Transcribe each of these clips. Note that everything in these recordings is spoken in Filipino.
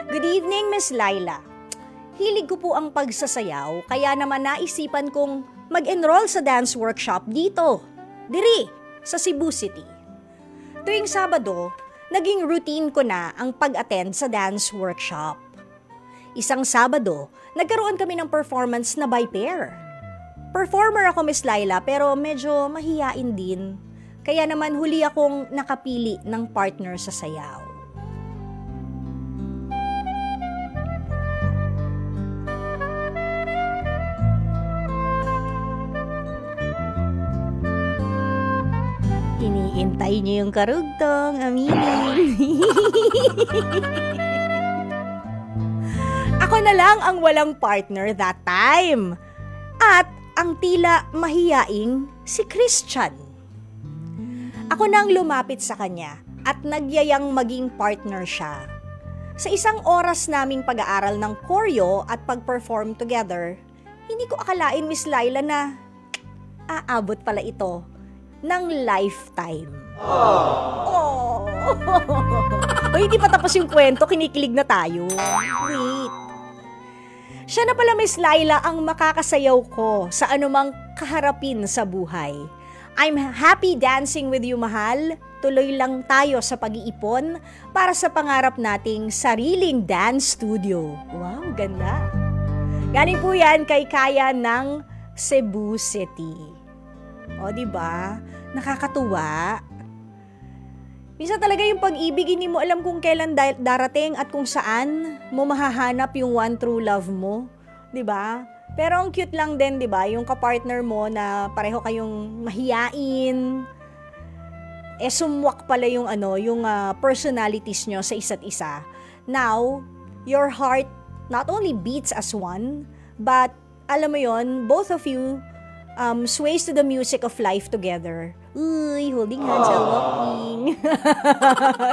Good evening, Miss Laila. Hilig ko po ang pagsasayaw, kaya naman naisipan kong mag-enroll sa dance workshop dito, diri, sa Cebu City. Tuwing Sabado, naging routine ko na ang pag-attend sa dance workshop. Isang Sabado, nagkaroon kami ng performance na by pair. Performer ako, Miss Laila, pero medyo mahiyain din. Kaya naman huli akong nakapili ng partner sa sayaw. Iniintay niyo yung karugtong, aminin. Ako na lang ang walang partner that time. At ang tila mahiyaing si Christian. Ako na ang lumapit sa kanya at nagyayang maging partner siya. Sa isang oras naming pag-aaral ng choreo at pag-perform together, hindi ko akalain, Miss Laila, na aabot pala ito ng lifetime. Oh. O, hindi pa tapos yung kwento, kinikilig na tayo. Wait. Siya na pala, Miss Laila, ang makakasayaw ko sa anumang kaharapin sa buhay. I'm happy dancing with you, mahal. Tuloy lang tayo sa pag-iipon para sa pangarap nating sariling dance studio. Wow, ganda. Galing po yan kay Kaya ng Cebu City. O, diba? Nakakatuwa. Minsan talaga yung pag-ibig, hindi mo alam kung kailan darating at kung saan mo mahahanap yung one true love mo. Diba? Pero ang cute lang din, diba? Yung kapartner mo na pareho kayong mahiyain. Sumwak pala yung personalities nyo sa isa't isa. Now, your heart not only beats as one, but alam mo yon, both of you sways to the music of life together. Uy, holding hands while walking.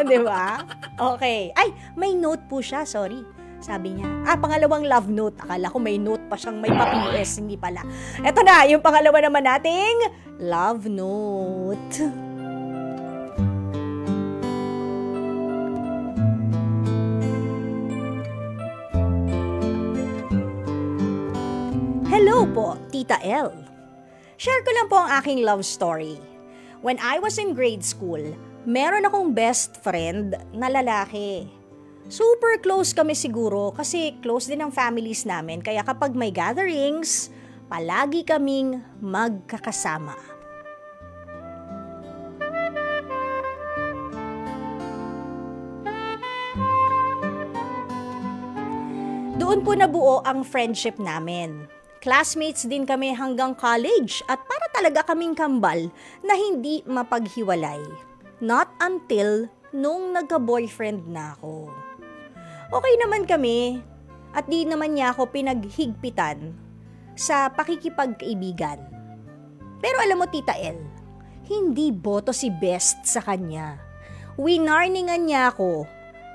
Diba? Okay. Ay, may note po siya, sorry. Sabi niya. Pangalawang love note. Akala ko may note pa siyang may pa-PS, hindi pala. Eto na, yung pangalawa naman nating love note. Hello po, Tita L. Share ko lang po ang aking love story. When I was in grade school, meron akong best friend na lalaki. Super close kami siguro kasi close din ang families namin, kaya kapag may gatherings, palagi kaming magkakasama. Doon po nabuo ang friendship namin. Classmates din kami hanggang college at para talaga kaming kambal na hindi mapaghiwalay. Not until nung nagka-boyfriend na ako. Okay naman kami at di naman niya ako pinaghigpitan sa pakikipagkaibigan. Pero alam mo, Tita El, hindi boto si Best sa kanya. Winarningan niya ako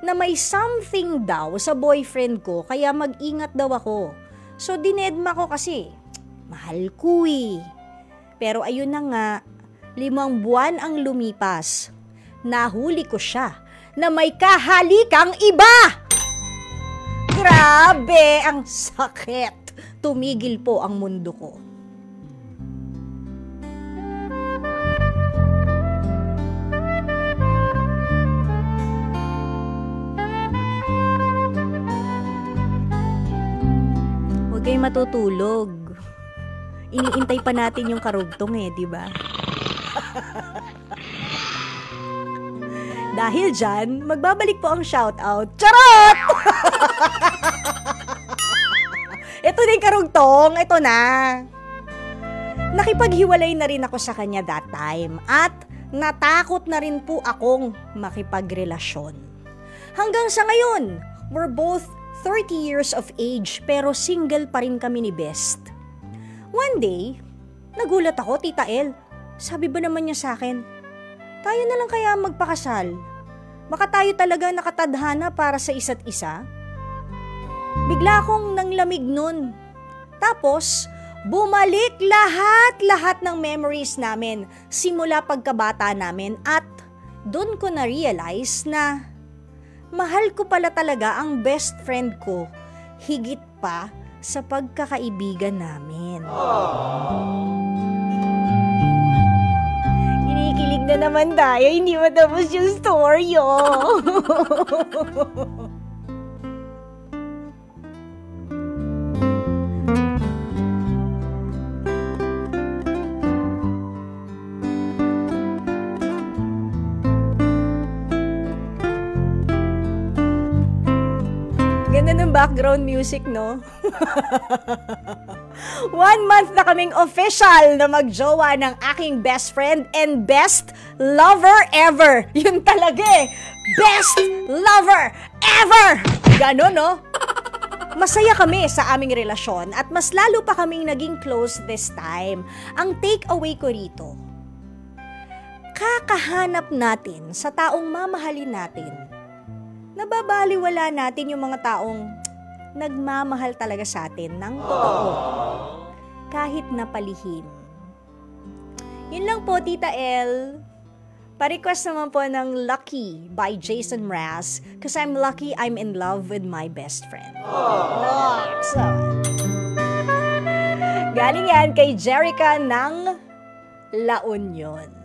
na may something daw sa boyfriend ko kaya mag-ingat daw ako. So, dinedma ko kasi, mahal ko eh. Pero ayun na nga, 5 buwan ang lumipas. Nahuli ko siya na may kahalikang iba! Grabe, ang sakit. Tumigil po ang mundo ko. Kayo matutulog. Iniintay pa natin yung karugtong di ba? Dahil dyan, magbabalik po ang shoutout. Charot! Ito din karugtong, ito na. Nakipaghiwalay na rin ako sa kanya that time at natakot na rin po akong makipagrelasyon. Hanggang sa ngayon, we're both 30 years of age pero single pa rin kami ni Best. One day, nagulat ako, Tita El. Sabi ba naman niya sa akin, tayo na lang kaya magpakasal? Baka tayo talaga nakatadhana para sa isa't isa? Bigla akong nanglamig nun. Tapos, bumalik lahat ng memories namin simula pagkabata namin at doon ko na-realize na mahal ko pala talaga ang best friend ko, higit pa sa pagkakaibigan namin. Kinikilig na naman tayo, hindi matapos yung story, oh. Ganda ng background music, no? 1 month na kaming official na magjowa ng aking best friend and best lover ever. Yun talaga eh. Best lover ever! Ganon, no? Masaya kami sa aming relasyon at mas lalo pa kaming naging close this time. Ang takeaway ko rito, kakahanap natin sa taong mamahalin natin, nababaliwala natin yung mga taong nagmamahal talaga sa atin ng totoo, kahit napalihim. Yun lang po, Tita El. Pa-request naman po ng Lucky by Jason Mraz, because I'm lucky I'm in love with my best friend. Oh, so, galing yan kay Jerica ng La Union.